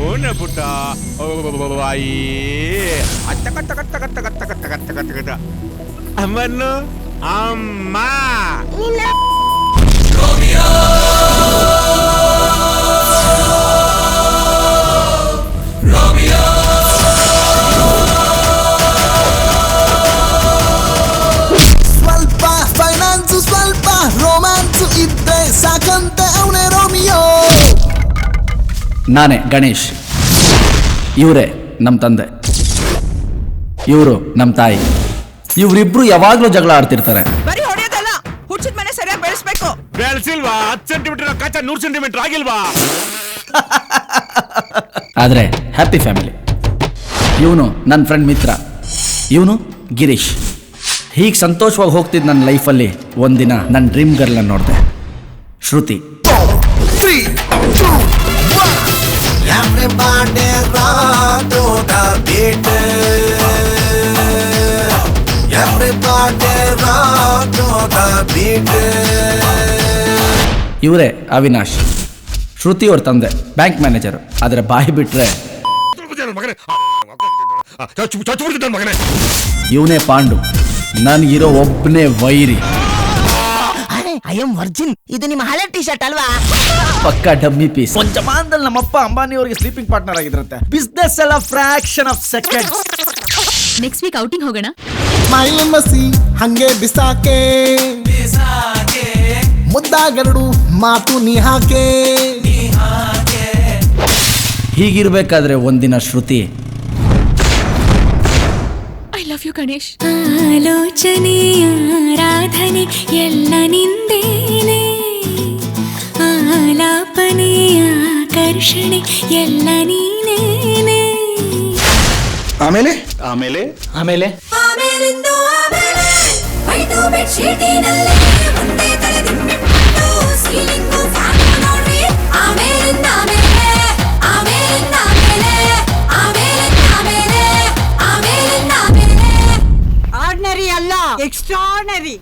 ಓನ ಪುಟ್ಟ ಬಾಯಿ ಅತ್ತಕತ್ತಕತ್ತಕತ್ತಕತ್ತಕತ್ತಕತ್ತಕತ್ತ ಅಮ್ಮನ್ನು ಅಮ್ಮ ಸ್ವಲ್ಪ ಫೈನಾನ್ಸು ಸ್ವಲ್ಪ ರೋಮ್ಯಾನ್ಸು ಇದ್ರೆ ಸಾಕಂತೆ ಅವನೇ ರೋಮಿಯೋ. ನಾನೇ ಗಣೇಶ್, ಇವರೇ ನಮ್ಮ ತಂದೆ, ಇವರು ನಮ್ಮ ತಾಯಿ. ಇವರಿಬ್ರು ಯಾವಾಗ್ಲೂ ಜಗಳ ಆಡ್ತಿರ್ತಾರೆ. ಬರೀ ಹೊಡೆಯೋದಲ್ಲ, ಹುಚ್ಚಿದ ಮನೆ ಸರಿಯಾಗಿ ಬೆಳೆಸ್ಬೇಕು. ಬೆಳೆಸಿಲ್ವಾ? 10 ಸೆಂಟಿಮೀಟರ್ ಕಚ್ಚ 100 ಸೆಂಟಿಮೀಟರ್ ಆಗಿಲ್ವಾ? ಆದರೆ ಹ್ಯಾಪಿ ಫ್ಯಾಮಿಲಿ. ಇವನು ನನ್ನ ಫ್ರೆಂಡ್ ಮಿತ್ರ, ಇವನು ಗಿರೀಶ್. ಹೀಗೆ ಸಂತೋಷವಾಗಿ ಹೋಗ್ತಿದ್ದ ನನ್ನ ಲೈಫಲ್ಲಿ ಒಂದಿನ ನನ್ನ ಡ್ರೀಮ್ ಗರ್ಲ್ ನೋಡಿದೆ, ಶ್ರುತಿ. 3, 2, 1. Everybody rock to the beat. Everybody rock to the beat. ಇವರೇ ಅವಿನಾಶ್, ಶ್ರುತಿ ಅವ್ರ ತಂದೆ, ಬ್ಯಾಂಕ್ ಮ್ಯಾನೇಜರು. ಆದರೆ ಬಾಯಿ ಬಿಟ್ರೆ ಇವನೇ ಪಾಂಡು, ನನಗಿರೋ ಒಬ್ಬನೇ ವೈರಿ. I am Virgin. ಇದು ನಿಮ್ಮ ಹಳೆ ಟಿ ಶರ್ಟ್ ಅಲ್ವಾ? ಪಕ್ಕ ಡಮ್ಮಿ ಪೀಸ್. ಒಂದು ಜಮಾನದಲ್ಲಿ ನಮ್ಮಪ್ಪ ಅಂಬಾನಿ ಅವರಿಗೆ ಸ್ಲೀಪಿಂಗ್ ಪಾರ್ಟ್ನರ್ ಆಗಿದ್ರಂತೆ. ಬಿಸ್ನೆಸ್ ಎಲ್ಲ fraction of second. Next week outing ಹೋಗೋಣ. ಸ್ಮೈಲ್ ಮಸಿ ಹಂಗೆ ಬಿಸಾಕೆ ಮುದ್ದಾಗರಡು ಮಾತು ನೀ ಹಾಕೆ. ಹೀಗಿರ್ಬೇಕಾದ್ರೆ ಒಂದಿನ ಶ್ರುತಿ, ಐ ಲವ್ ಯು ಗಣೇಶ್. ಆಲೋಚನೆಯ ಆರಾಧನೆ ಎಲ್ಲ ನಿಂದೇನೆ, ಆಲಾಪನೆಯ ಆಕರ್ಷಣೆ ಎಲ್ಲ ನೀನೇನೆ. ಆಮೇಲೆ ಆಮೇಲೆ ಆಮೇಲಿಂದು ಆಮೇಲೆ ವೈಟು ಬೆಡ್ಶೀಟಿನಲ್ಲೇ ಒಂದೇ ತಲೆ ದಿಂಬಿಟ್ಟು ಸೀಲಿಂಗು ಫ್ಯಾನ್ ನೋಡ್ರಿ. ಆಮೇಲಿಂದ ಆಮೇಲೆ ಆಮೇಲಿಂದ ಆಮೇಲೆ ಆಮೇಲಿಂದ ಆಮೇಲೆ ಆಮೇಲಿಂದ ಆಮೇಲೆ ಆರ್ಡಿನರಿ ಅಲ್ಲ, ಎಕ್ಸ್ಟ್ರಾರ್ಡಿನರಿ.